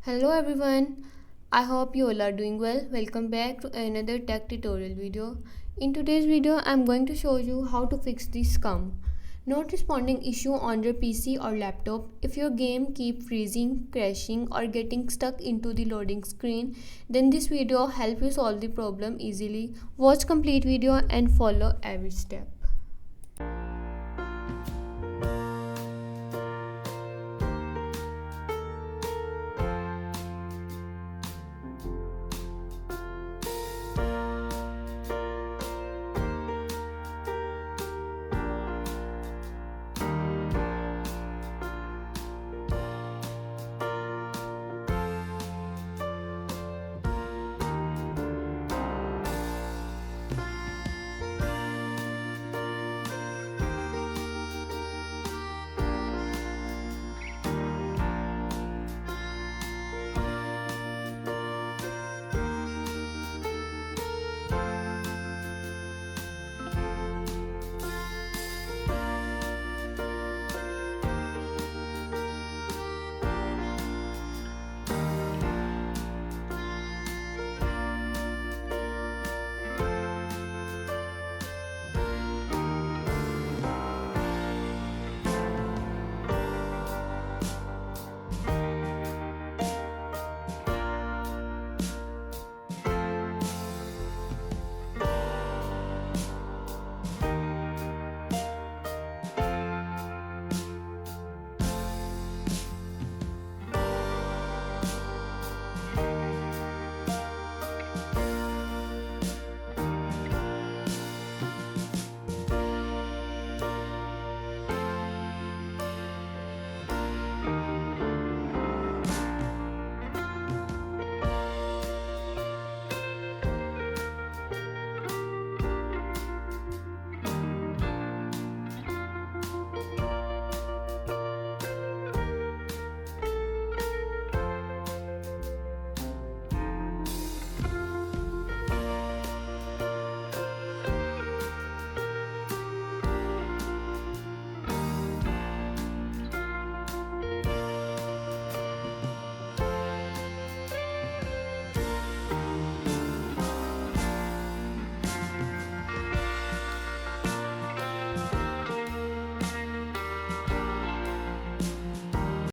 Hello everyone, I hope you all are doing well. Welcome back to another tech tutorial video. In today's video, I'm going to show you how to fix the SCUM not responding issue on your PC or laptop. If your game keep freezing, crashing or getting stuck into the loading screen, then this video help you solve the problem easily. Watch complete video and follow every step.